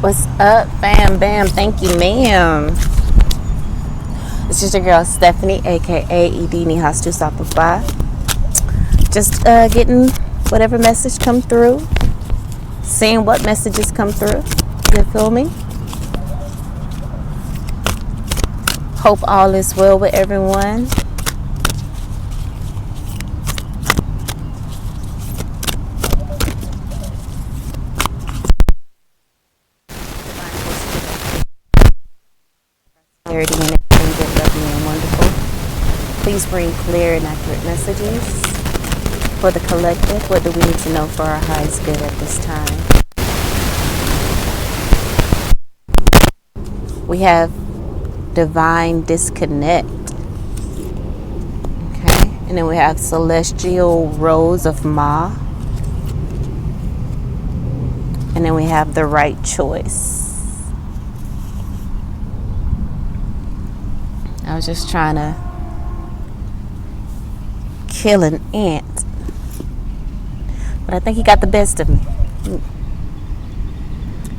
What's up, fam bam? Thank you, ma'am. It's just your girl Stephanie, aka Edini Hastu Sapapa. Just getting whatever message come through, seeing what messages come through. You feel me? Hope all is well with everyone. Clarity and everything good, lovely, and wonderful. Please bring clear and accurate messages for the collective. What do we need to know for our highest good at this time? We have divine disconnect. Okay, and then we have celestial rose of Ma. And then we have the right choice. I was just trying to kill an ant, but I think he got the best of me.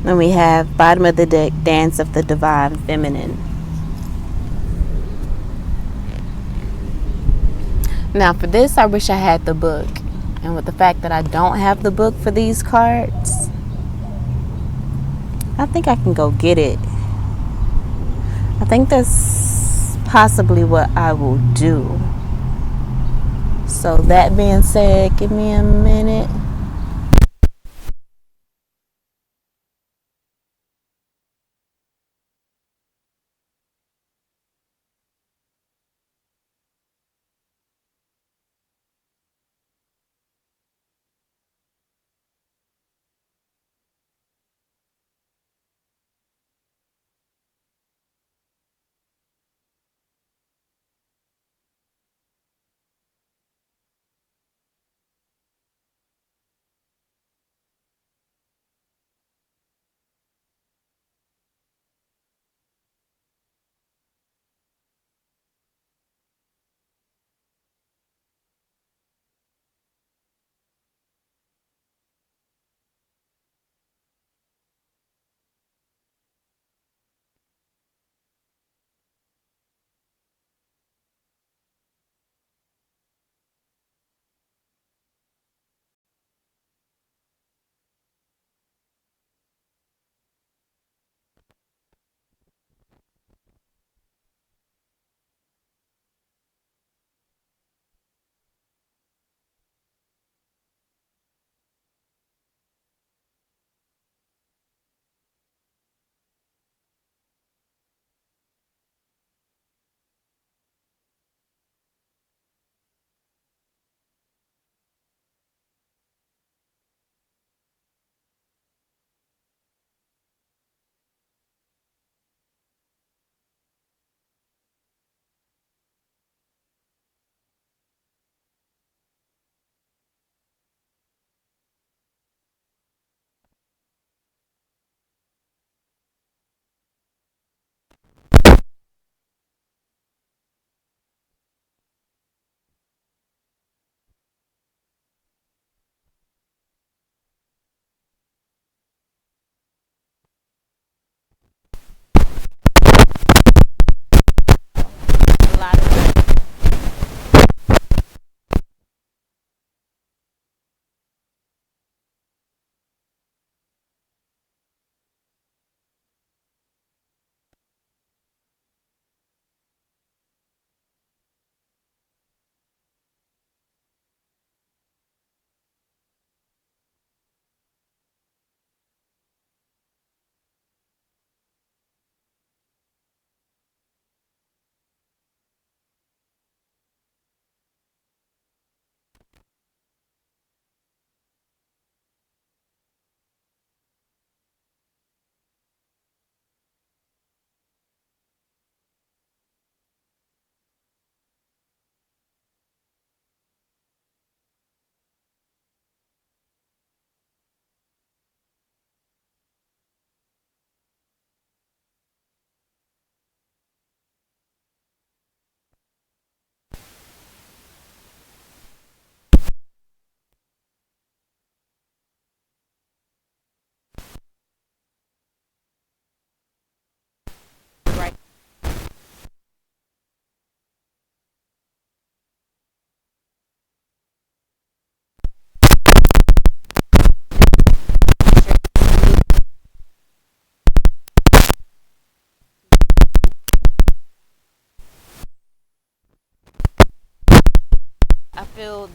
Then we have bottom of the deck, dance of the divine feminine. Now for this, I wish I had the book. And with the fact that I don't have the book for these cards, I think I can go get it. I think that's possibly what I will do. So that being said, give me a minute.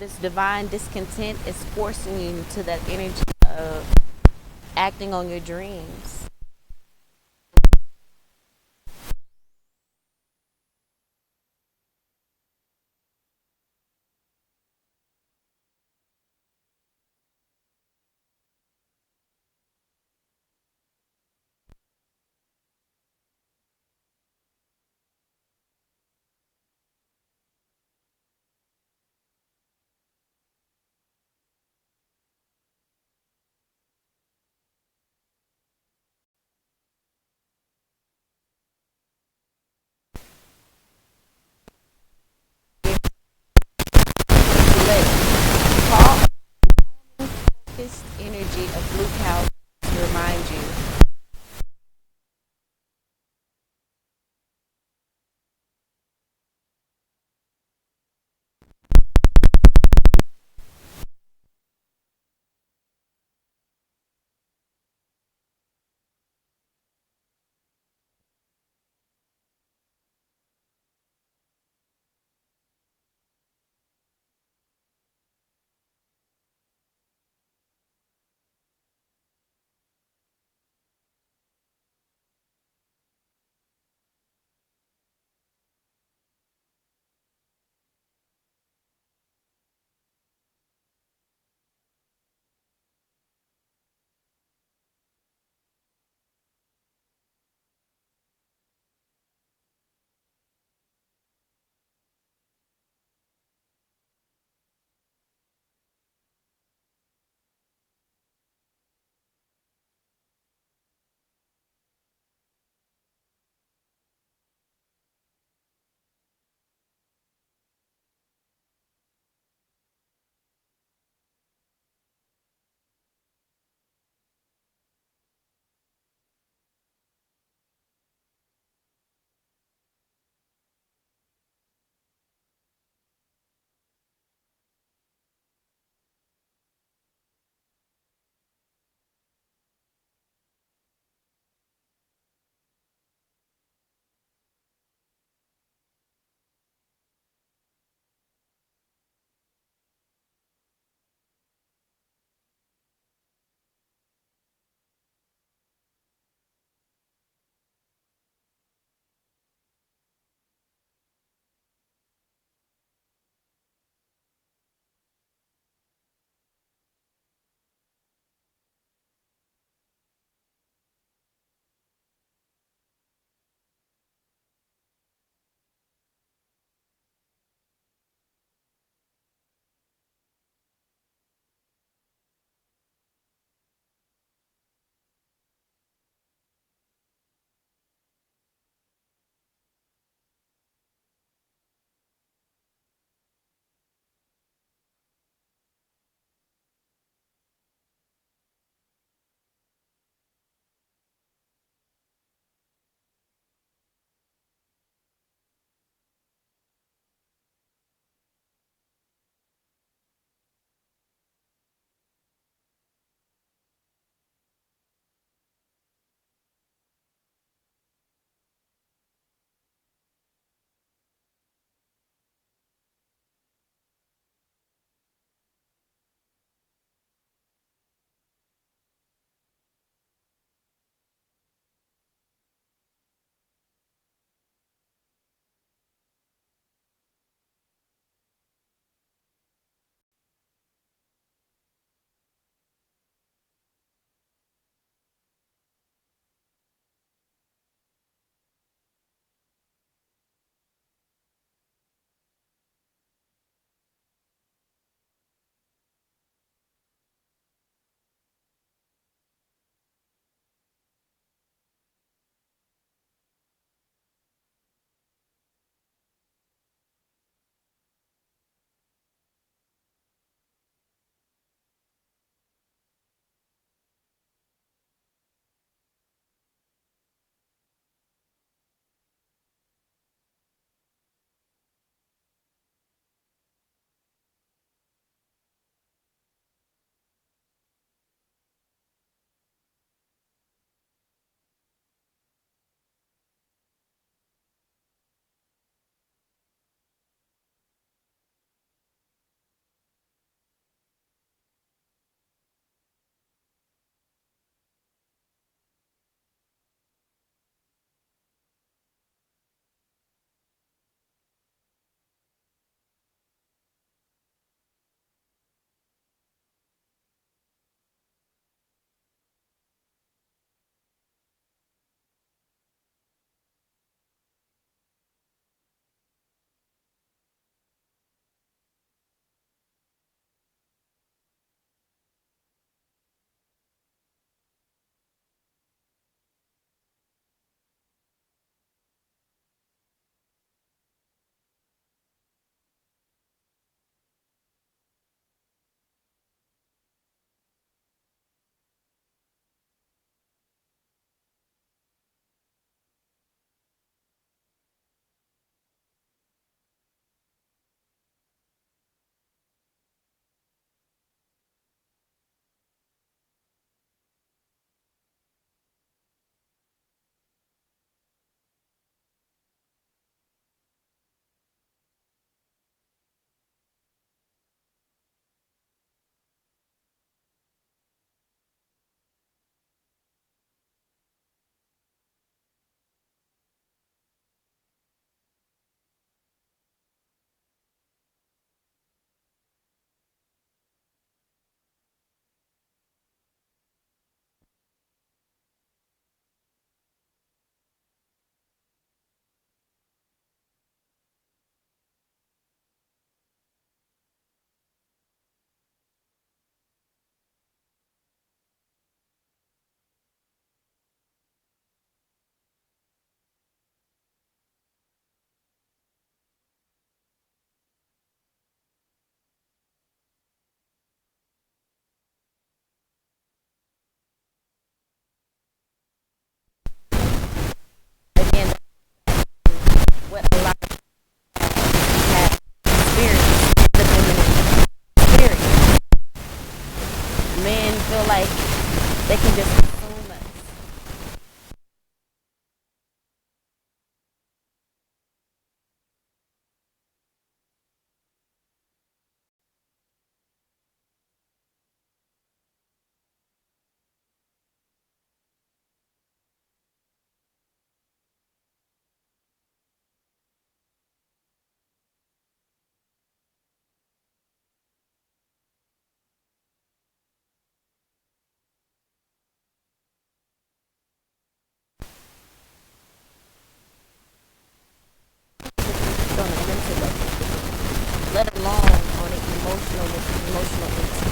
this divine discontent is forcing you to that energy of acting on your dreams. Let calm, focused energy of blue cow to remind you.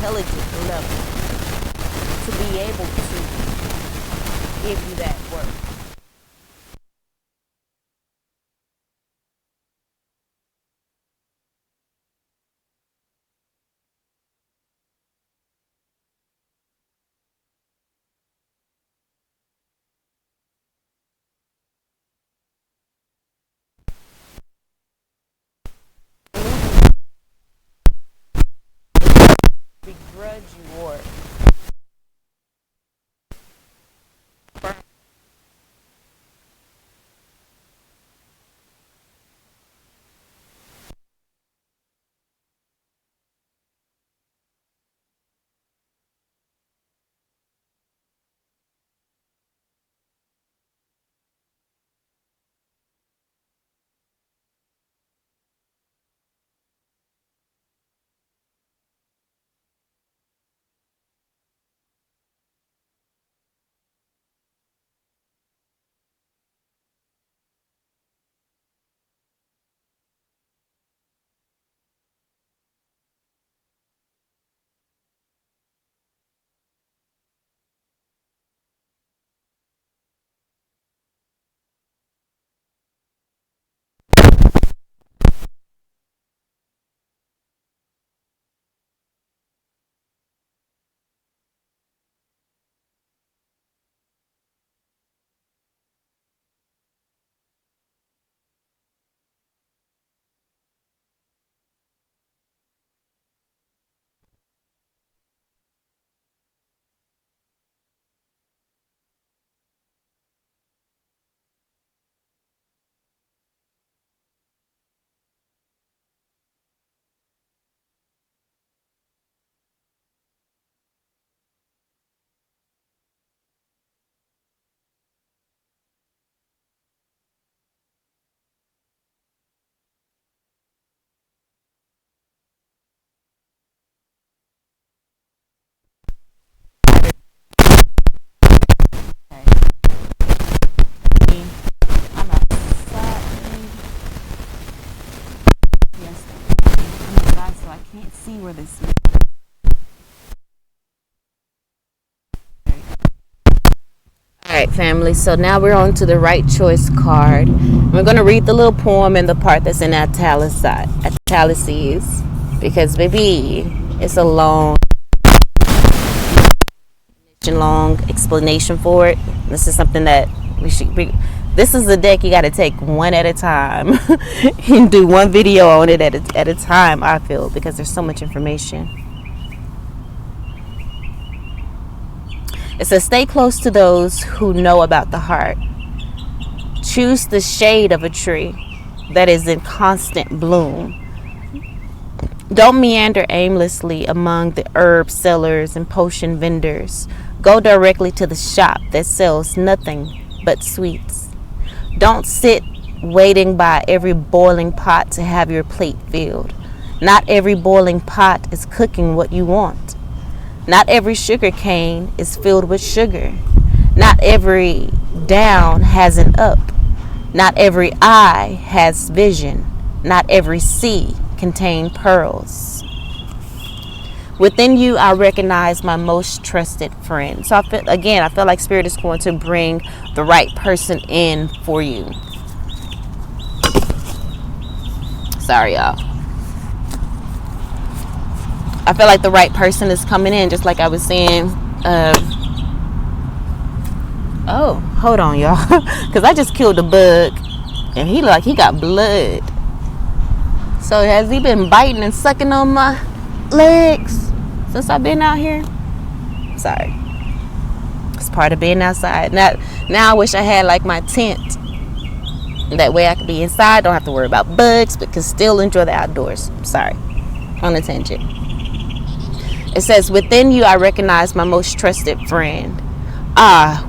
intelligent level to be able to give you that work. Begrudge you or I'm outside. Yes, I'm outside, so I can't see where this is. Alright, family, so now we're on to the right choice card. We're going to read the little poem and the part that's in italics because, baby, it's a long explanation for it. This is something that this is the deck you got to take one at a time and do one video on it at a time, I feel, because there's so much information. It says, stay close to those who know about the heart. Choose the shade of a tree that is in constant bloom. Don't meander aimlessly among the herb sellers and potion vendors. Go directly to the shop that sells nothing but sweets. Don't sit waiting by every boiling pot to have your plate filled. Not every boiling pot is cooking what you want. Not every sugar cane is filled with sugar. Not every down has an up. Not every eye has vision. Not every sea contains pearls. Within you, I recognize my most trusted friend. So I feel like Spirit is going to bring the right person in for you. Sorry, y'all. I feel like the right person is coming in, just like I was saying. Oh, hold on, y'all. Because I just killed a bug. And he got blood. So has he been biting and sucking on my legs since I've been out here? Sorry. It's part of being outside. Now I wish I had like my tent. That way I could be inside. Don't have to worry about bugs, but can still enjoy the outdoors. Sorry. On a tangent. It says, within you, I recognize my most trusted friend.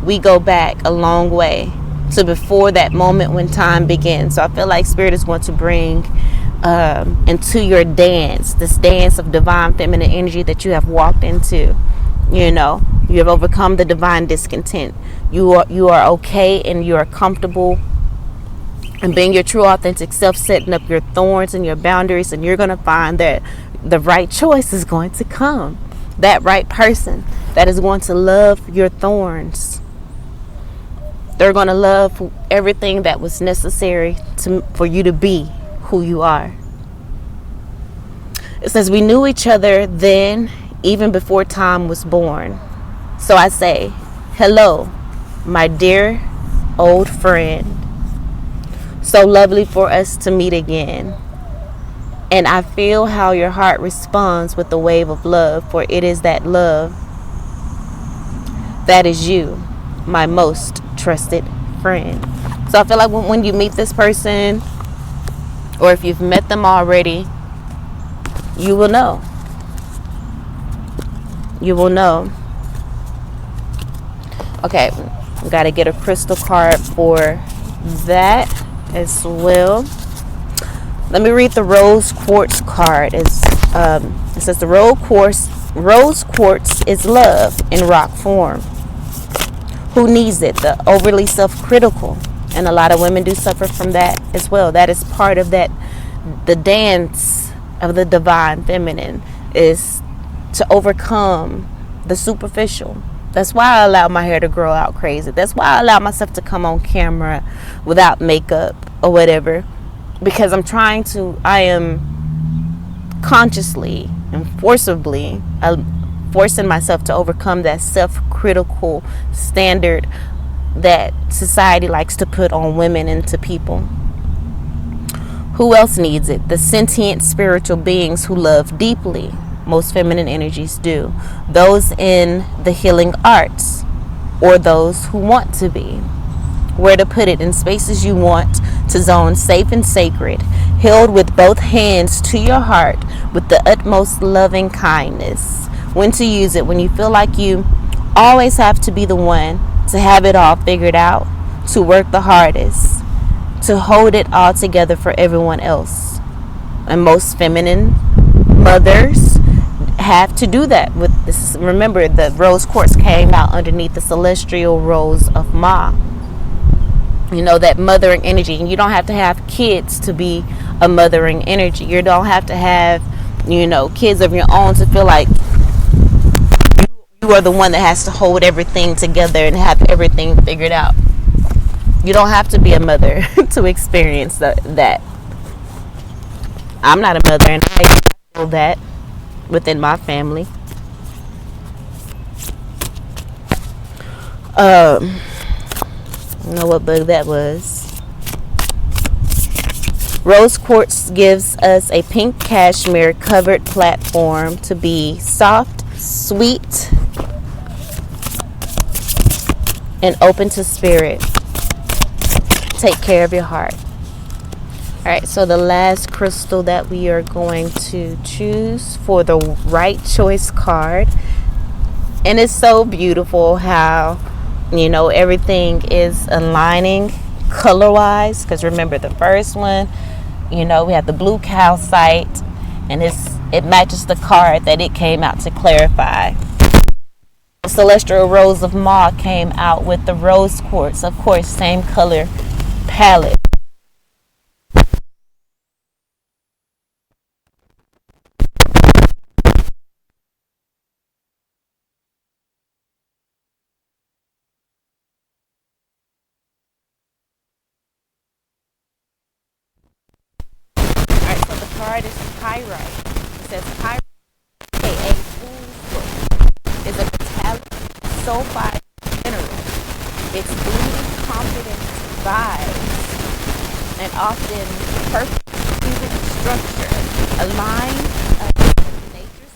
We go back a long way to before that moment when time begins. So I feel like Spirit is going to bring into your dance, this dance of divine feminine energy that you have walked into. You know, you have overcome the divine discontent. You are okay and you are comfortable and being your true authentic self, setting up your thorns and your boundaries, and you're going to find that the right choice is going to come. that right person that is going to love your thorns. They're going to love everything that was necessary for you to be who you are. It says we knew each other then, even before time was born. So I say, hello, my dear old friend. So lovely for us to meet again. And I feel how your heart responds with the wave of love, for it is that love that is you, my most trusted friend. So I feel like when you meet this person, or if you've met them already, you will know. You will know. Okay, we got to get a crystal card for that as well. Let me read the rose quartz card. It says the rose quartz is love in rock form. Who needs it? The overly self-critical, and a lot of women do suffer from that as well. That is part of that. The dance of the divine feminine is to overcome the superficial. That's why I allow my hair to grow out crazy. That's why I allow myself to come on camera without makeup or whatever, because I am consciously and forcibly forcing myself to overcome that self-critical standard that society likes to put on women and to people. Who else needs it? The sentient spiritual beings who love deeply. Most feminine energies do. Those in the healing arts, or those who want to be. Where to put it? In spaces you want to zone safe and sacred, held with both hands to your heart with the utmost loving kindness. When to use it? When you feel like you always have to be the one to have it all figured out, to work the hardest, to hold it all together for everyone else. And most feminine mothers have to do that with this. Remember, the rose quartz came out underneath the celestial rose of Ma. You know, that mothering energy. And you don't have to have kids to be a mothering energy. You don't have to have, kids of your own to feel like you are the one that has to hold everything together and have everything figured out. You don't have to be a mother to experience that. I'm not a mother, and I feel that within my family. I don't know what bug that was. Rose quartz gives us a pink cashmere covered platform to be soft, sweet, and open to spirit. Take care of your heart. Alright, so the last crystal that we are going to choose for the right choice card. And it's so beautiful how, everything is aligning color-wise. Because remember, the first one, we have the blue calcite, and it matches the card that it came out to clarify. The celestial rose of Ma came out with the rose quartz, of course, same color palette. Alright, so the card is pyrite. It says pyrite, aka fool's book, is a metallic sulfide mineral. Its blue, confident vibes and often perfect cubic structure aligned with nature's.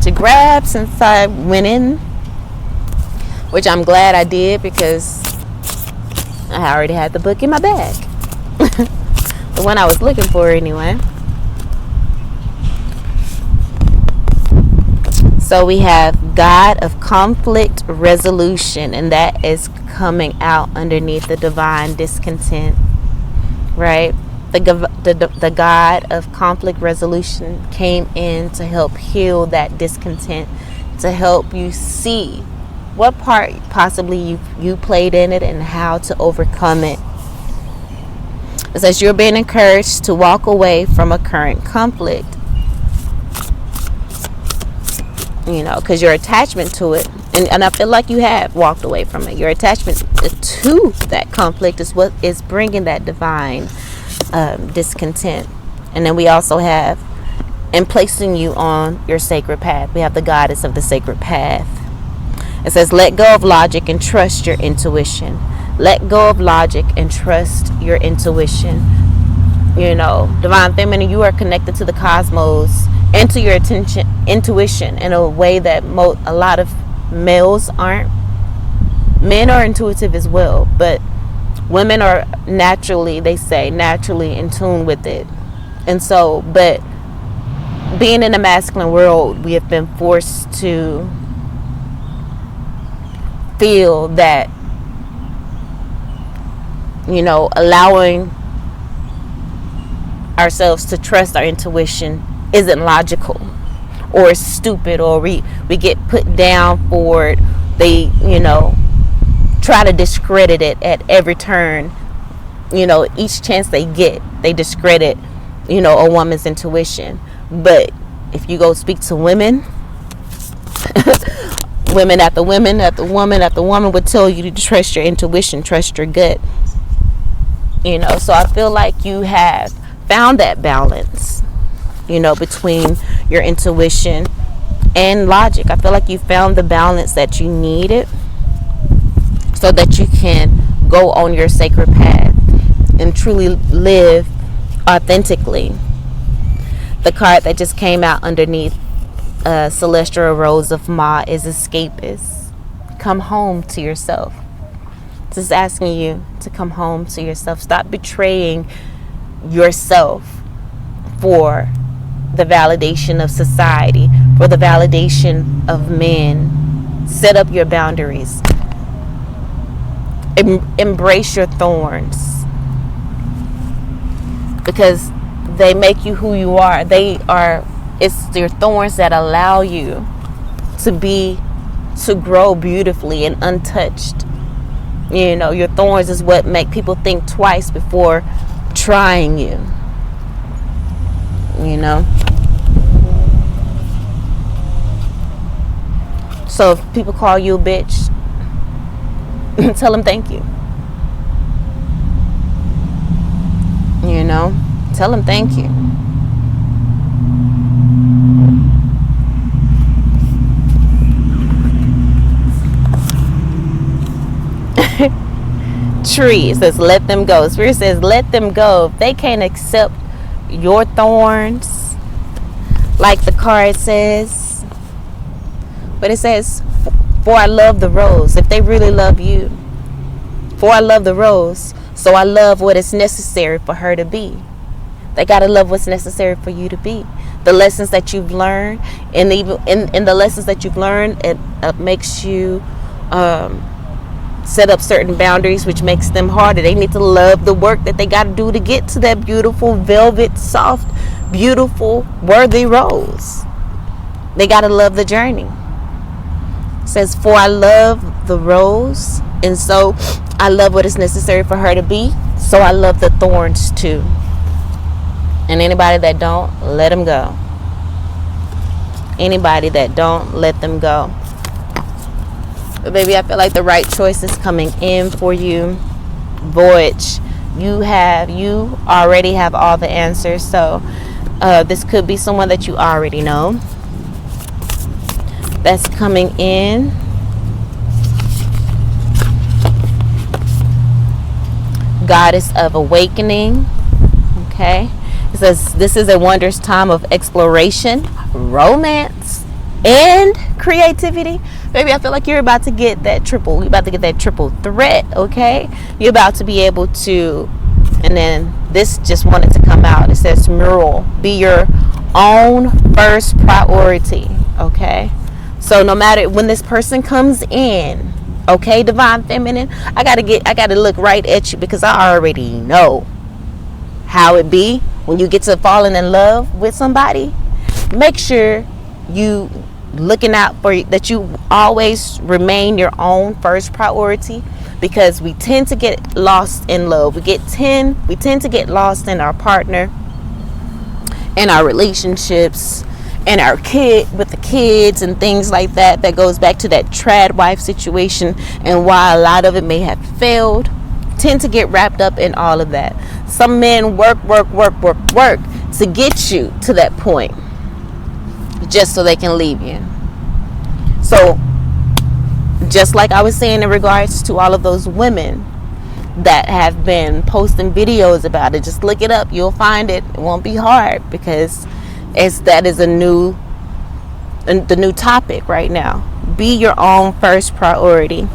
had to grab since I went in, which I'm glad I did because I already had the book in my bag. The one I was looking for anyway. So we have God of conflict resolution, and that is coming out underneath the divine discontent, right? The God of conflict resolution came in to help heal that discontent, to help you see what part possibly you played in it and how to overcome it. It says you're being encouraged to walk away from a current conflict, because your attachment to it, and I feel like you have walked away from it. Your attachment to that conflict is what is bringing that divine discontent. And then we also have, and placing you on your sacred path, we have the goddess of the sacred path. It says let go of logic and trust your intuition. Let go of logic and trust your intuition. Divine feminine, you are connected to the cosmos and to your intuition in a way that a lot of males aren't. Men are intuitive as well, but women are naturally in tune with it. And so, but being in the masculine world, we have been forced to feel that, allowing ourselves to trust our intuition isn't logical or stupid, or we get put down for it. They try to discredit it at every turn. Each chance they get, they discredit a woman's intuition. But if you go speak to women, women after women after woman after woman would tell you to trust your intuition, trust your gut. So I feel like you have found that balance, between your intuition and logic. I feel like you found the balance that you needed so that you can go on your sacred path and truly live authentically. The card that just came out underneath Celestial Rose of Ma is escapist. Come home to yourself. Just asking you to come home to yourself. Stop betraying yourself for the validation of society, for the validation of men. Set up your boundaries. Embrace your thorns, because they make you who you are. It's your thorns that allow you to grow beautifully and untouched. Your thorns is what make people think twice before trying you. So if people call you a bitch, tell them thank you. Tell them thank you. Tree, it says let them go. Spirit says let them go. If they can't accept your thorns, like the card says, but it says, for I love the rose. If they really love you, for I love the rose, so I love what is necessary for her to be. They got to love what's necessary for you to be. The lessons that you've learned, and even in the lessons that you've learned, it makes you set up certain boundaries, which makes them harder. They need to love the work that they got to do to get to that beautiful, velvet, soft, beautiful, worthy rose. They got to love the journey. It says, for I love the rose, and so I love what is necessary for her to be, so I love the thorns too. And anybody that don't, let them go. Anybody that don't, let them go. But baby, I feel like the right choice is coming in for you. Voyage. You already have all the answers. So this could be someone that you already know that's coming in. Goddess of awakening. Okay. It says this is a wondrous time of exploration, romance, and creativity, baby, I feel like you're about to get that triple. You're about to get that triple threat, okay? You're about to be able to, and then this just wanted to come out. It says mural, be your own first priority, okay? So no matter when this person comes in, okay, divine feminine, I gotta look right at you, because I already know how it be when you get to falling in love with somebody. Make sure you looking out for that, you always remain your own first priority, because we tend to get lost in love. We tend to get lost in our partner, in our relationships, and our kid with the kids and things like that. That goes back to that trad wife situation, and why a lot of it may have failed. Tend to get wrapped up in all of that. Some men work to get you to that point, just so they can leave you. So just like I was saying in regards to all of those women that have been posting videos about it, just look it up. You'll find it. It won't be hard, because that is the new topic right now. Be your own first priority.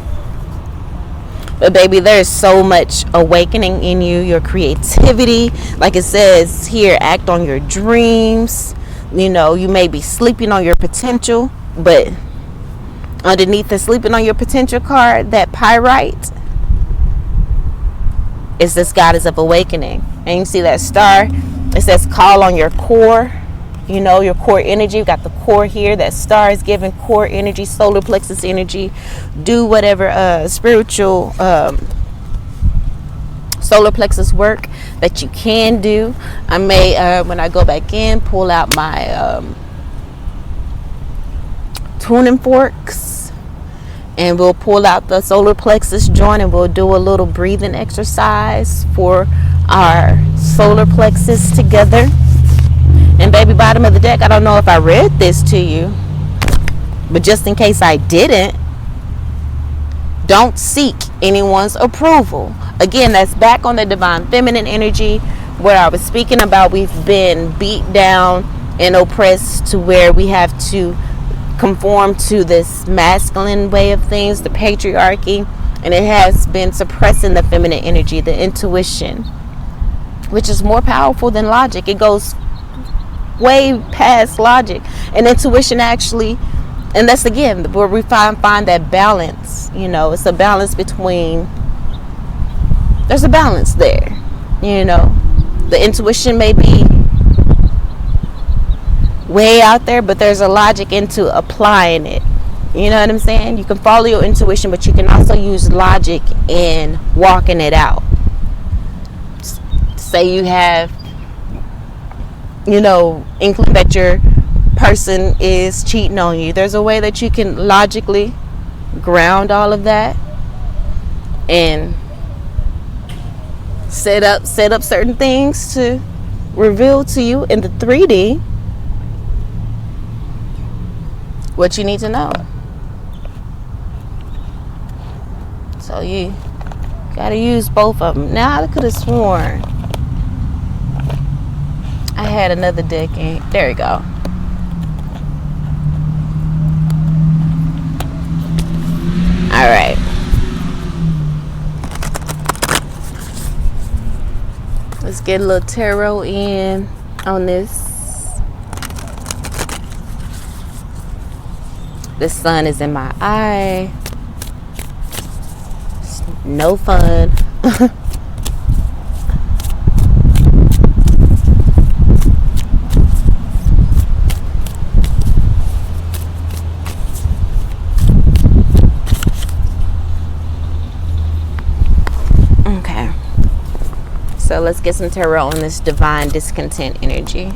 But baby, there's so much awakening in you, your creativity. Like it says here, act on your dreams. You know, you may be sleeping on your potential, but underneath the sleeping on your potential card, that pyrite is this goddess of awakening. And you see that star, it says call on your core, you know, your core energy. You got the core here. That star is giving core energy, solar plexus energy. Do whatever spiritual solar plexus work that you can do. I may, when I go back in, pull out my tuning forks, and we'll pull out the solar plexus joint, and we'll do a little breathing exercise for our solar plexus together. And baby, bottom of the deck, I don't know if I read this to you, but just in case I didn't, don't seek anyone's approval. Again, that's back on the divine feminine energy, where I was speaking about we've been beat down and oppressed to where we have to conform to this masculine way of things, the patriarchy, and it has been suppressing the feminine energy, the intuition, which is more powerful than logic. It goes way past logic, and intuition actually, and that's again where we find that balance. You know, it's a balance between, there's a balance there. You know, the intuition may be way out there, but there's a logic into applying it. You know what I'm saying? You can follow your intuition, but you can also use logic in walking it out. Say you have, you know, inkling that your person is cheating on you. There's a way that you can logically ground all of that and set up certain things to reveal to you in the 3D what you need to know. So you gotta use both of them. Now I could have sworn I had another deck in. There you go. All right. Let's get a little tarot in on this. The sun is in my eye. It's no fun. So let's get some tarot on this divine discontent energy.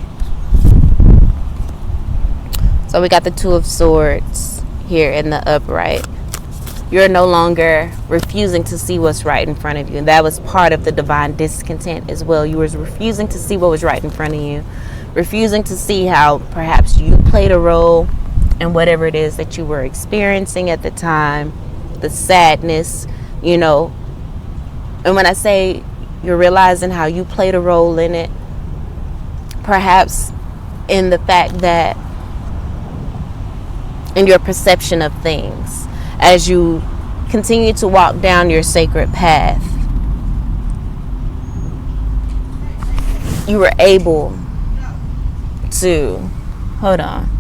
So we got the Two of Swords here in the upright. You're no longer refusing to see what's right in front of you. And that was part of the divine discontent as well. You were refusing to see what was right in front of you. Refusing to see how perhaps you played a role in whatever it is that you were experiencing at the time. The sadness, you know. And when I say you're realizing how you played a role in it, perhaps in the fact that and your perception of things as you continue to walk down your sacred path. You were able to, hold on.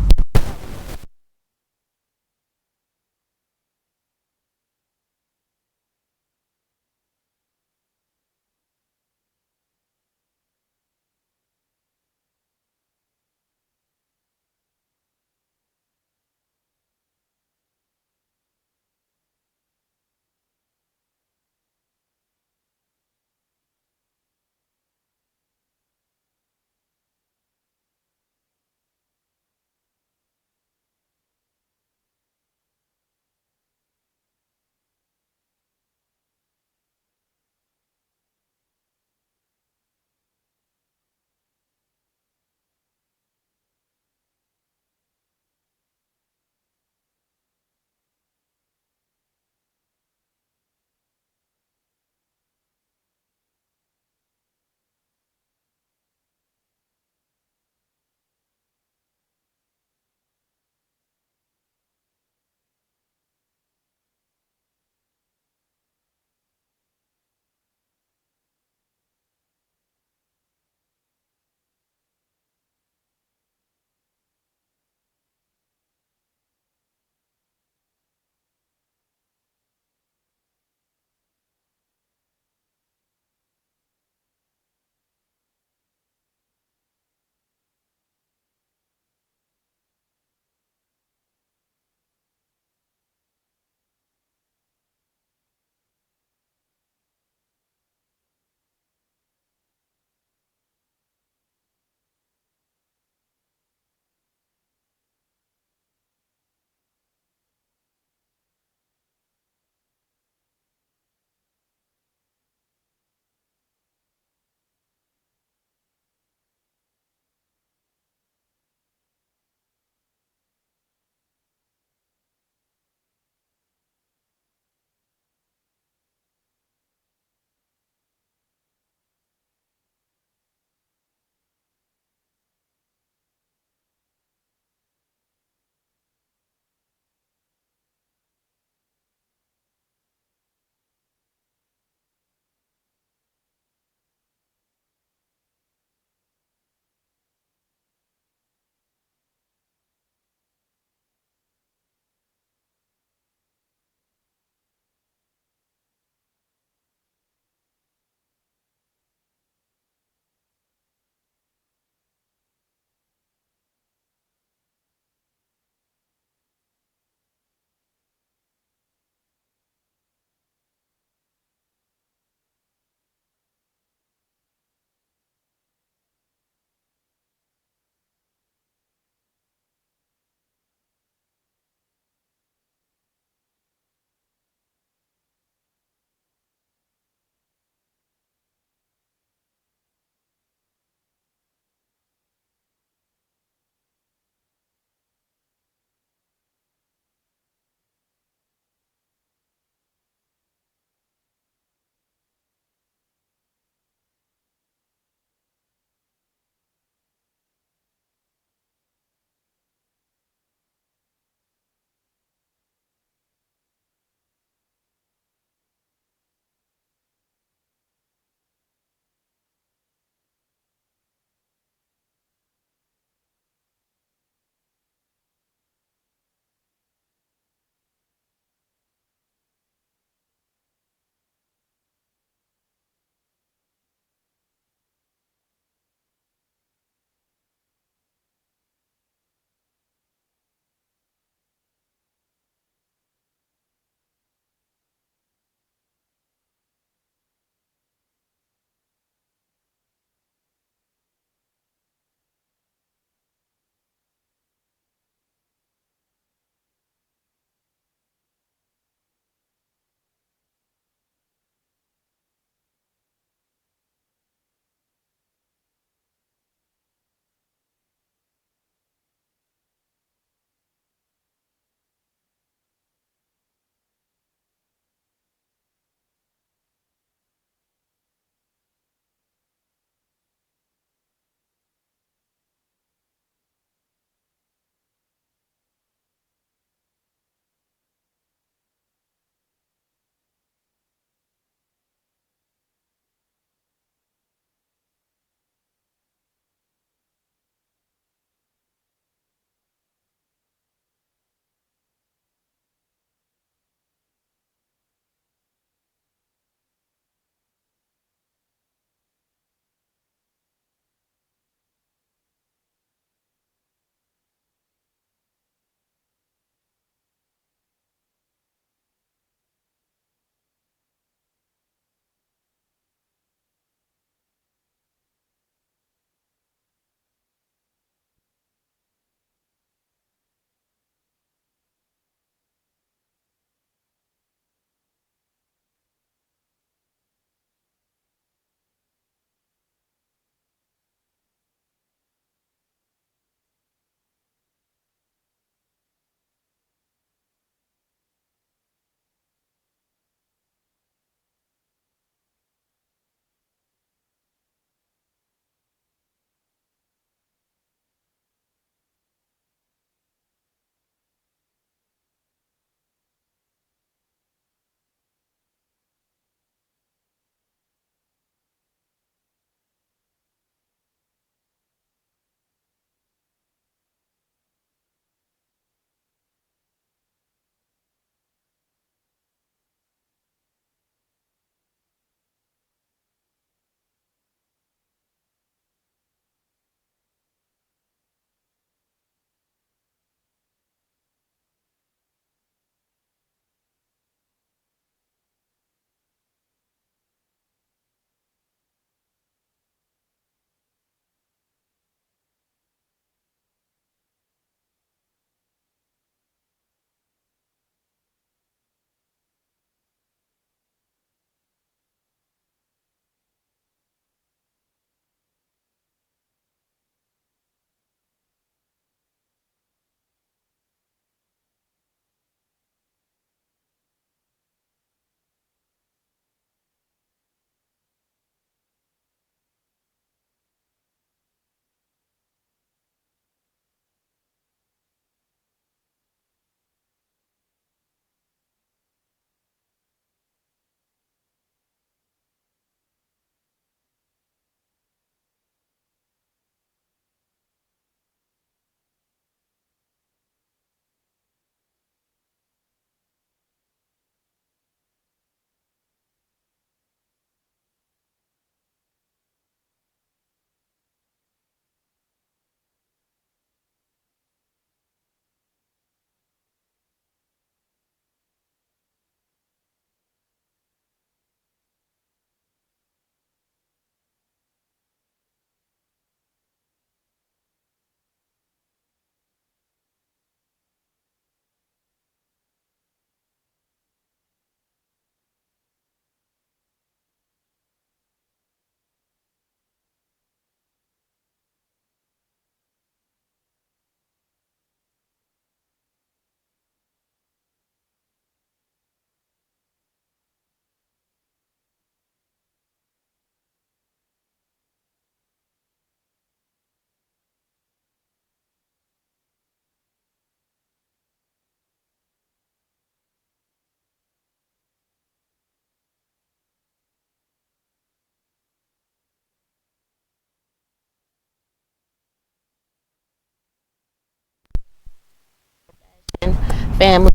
family.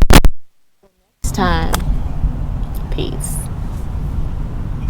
Next time. Peace.